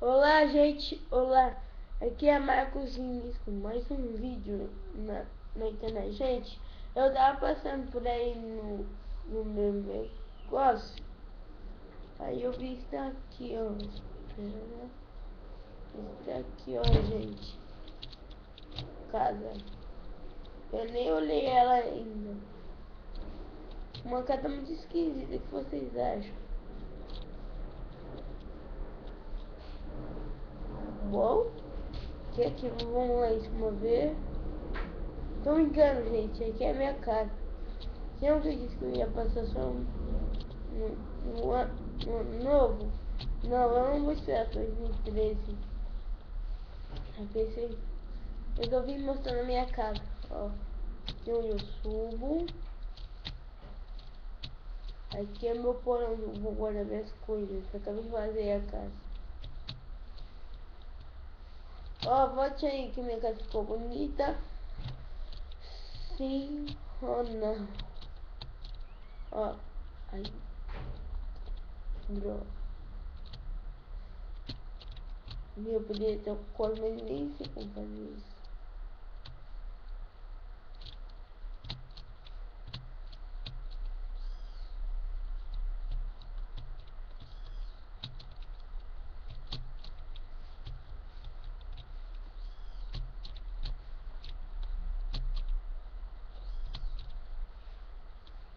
Olá, gente, olá, aqui é Marcos Vinícius com mais um vídeo na internet. Gente, eu tava passando por aí no meu negócio, aí eu vi isso daqui, ó, isso daqui, ó, gente, casa, eu nem olhei ela ainda, uma casa muito esquisita, o que vocês acham? Bom, que aqui, vamos lá em cima ver. Tô brincando, gente, aqui é a minha casa. Lembra que eu disse que eu ia passar só no ano novo? Não, eu não vou esperar 2013. Eu pensei, resolvi mostrar na minha casa. Ó, aqui onde eu subo. Aqui é meu porão, eu vou guardar minhas coisas. Eu acabei de fazer a casa. Ó, volte aí que minha casa ficou bonita. Sim ou não? Ó, aí. Droga. Eu poderia ter um cor, mas nem sei como fazer isso.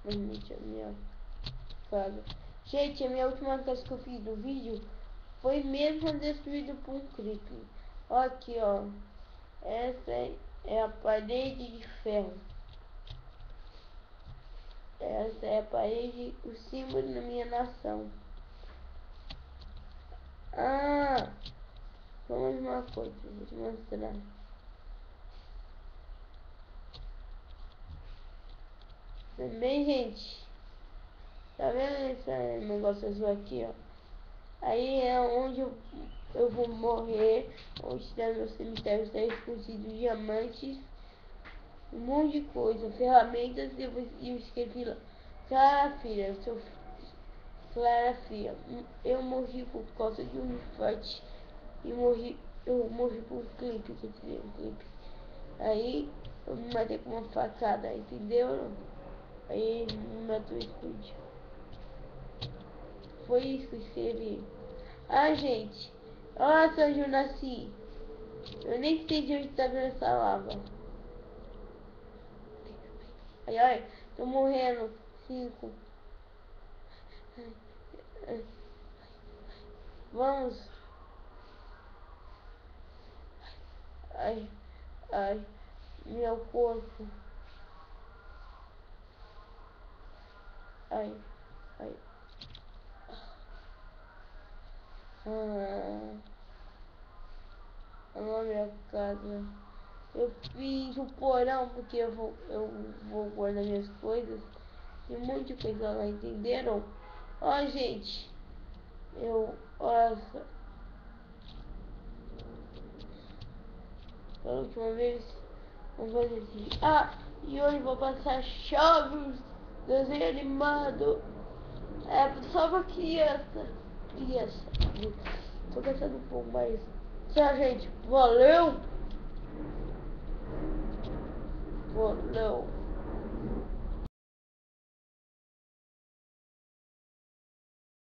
Realmente a minha casa. Gente, a minha última casa que eu fiz do vídeo foi mesmo destruída por um creeper. Ó aqui, ó. Essa é a parede de ferro. Essa é a parede, o símbolo da minha nação. Ah, vamos uma coisa, vou te mostrar. Também, gente, tá vendo esse negócio azul aqui, ó? Aí é onde eu vou morrer, onde está meu cemitério, está escondido diamantes, um monte de coisa, ferramentas, e eu escrevi lá. Clara filha, eu sou Clara filha, eu morri por causa de um infarte. Eu morri por um clipe, quer dizer, um clipe. Aí eu me matei com uma facada, entendeu? Aí ele me matou e explodiu. Foi isso que eu escrevi. Ah, gente, nossa, onde eu nasci. Eu nem sei de onde tá vendo essa lava. Ai, ai, tô morrendo. 5. Vamos. Ai, ai, meu corpo. Ai, ai. Ah, a minha casa. Eu fiz o porão porque eu vou guardar minhas coisas. Tem um monte de coisa lá, entenderam? Ó, gente. Nossa, pela última vez, vamos fazer assim. Ah, e hoje vou passar Chaves, desenho animado. É só pra criança. Criança. Tô cansando um pouco mais. Tchau, gente. Valeu. Valeu.